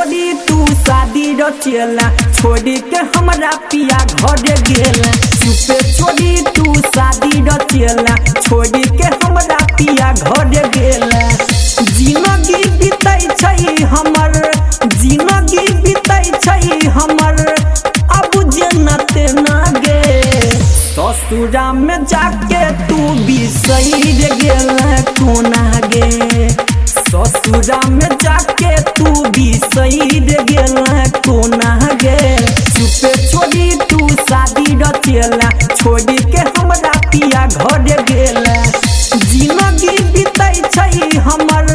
छोड़ी तू शादी रचेला छोड़ी के हमरा पिया घर गेला चुपे छोड़ी तू शादी रचेला छोड़ी के हमरा पिया घर गेला जिंदगी बीतै छै हमर जिंदगी बीतै छै हमर अब जन्नत ना गे ससुरा में जाके तू बिसैर गेला कोना गे ससुरा में जाके तू बिसैर गेला कोना गे चुपे छोड़ी तू शादी रचेला छोड़ी के हमरा पिया घर गेला जिंदगी बीतै छै हमर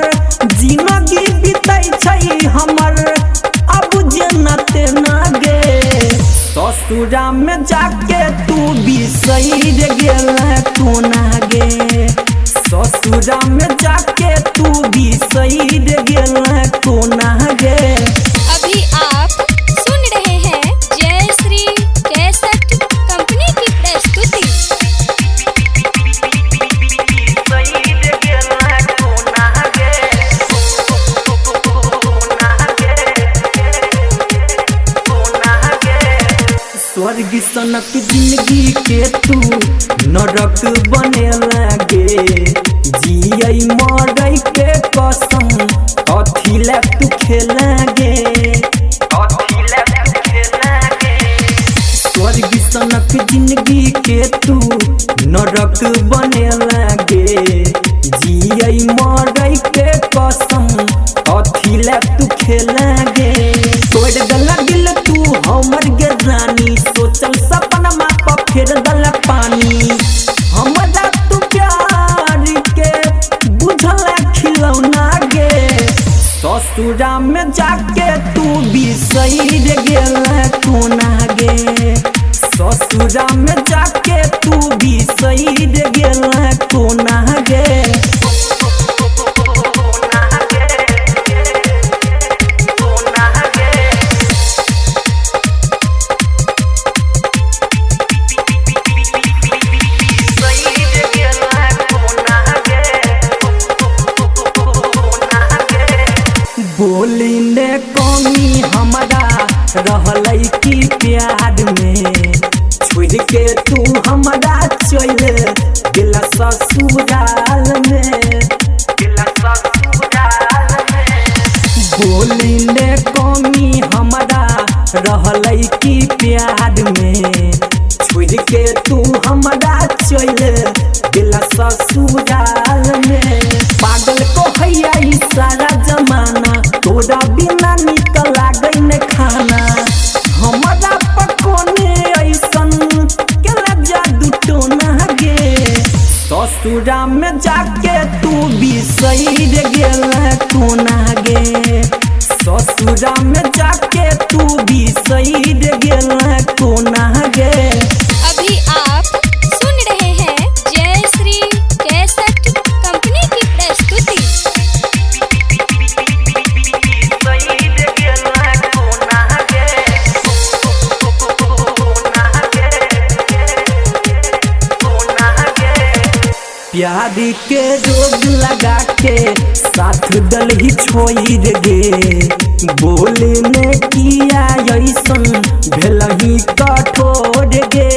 जिंदगी बीतै छै हमर अब जन्नत ना गे ससुरा में जाके तू बिसैर गेला कोना गे ससुरा में जाके तू बिसैर गेला कोना गे। अभी आप सुन रहे हैं जय श्री कैसेट कंपनी की प्रस्तुति। स्वर्ग सनक जिंदगी के तू नरक बने लगे जियै मरै के कसम कथी ले तू खेलागे स्वर्ग सनक जिंदगी के तू नरक बने लगे जियै मरै के कसम कथी ले तू खेलागे तोड़ दला दिल तू हमर गे रानी सोचल सपना मा फेर दल पानी हमरा तू प्यार के बुझल खिलौना गे ससुरा में जाके तू बिसैर गेला कोना गे ससुरा में जाके तू बिसैर गेला कोना गे। बोली ने कमी हमरा रहलै की प्यार में छोड़ के तू हमरा चल गेला ससुराल में बोली ने कमी हमरा रहलै की प्यार में छोड़ के तू हमरा चल गेला ससुराल में पागल को हैया ई सारा जमाना तोरा बिना निक लागै न खाना हमरा पकोने ऐसन केला जादू टोना गे ससुरा में जाके तू बिसैर गेला कोना गे ससुरा में जाके तू बिसैर गेला कोना गे। अभी आप सुन रहे हैं जय श्री कैसेट कंपनी की प्रस्तुति। प्यार के रोग लगा के साथ दल ही छोड़ गे बोले ने किया ऐसन भेल ही कठोर गे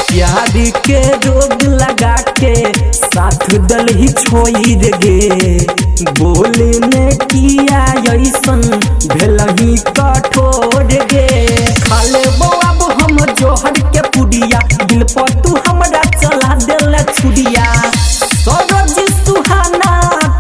प्यार के रोग लगा के साथ दल ही छोड़ गे बोले ने किया ऐसन भेल ही कठोर गे खाले अब हम जोहर के पुड़िया दिल पर तू हमरा चला देला छुड़िया सरोज सुहाना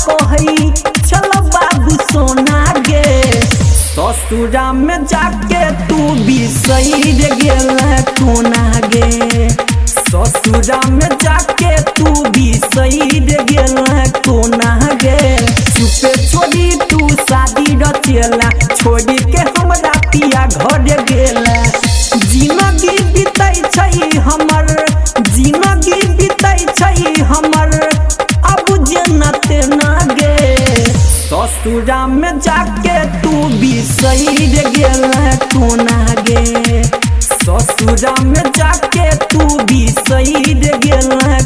कहई चल बाबू सोना गे ससुरा में जाके तू बिसैर गेला कोना गे ससुरा में जाके तू बिसैर गेला कोना गे चुपे छोड़ी तू शादी रचेला छोड़ी के हमरा पिया घर गेला जिंदगी बीतै छै हमर जिंदगी बीतै छै हमर अब जन्नत ना गे ससुरा में जाके तू बिसैर गेला कोना गे ससुरा में जाके तू बिसैर गेला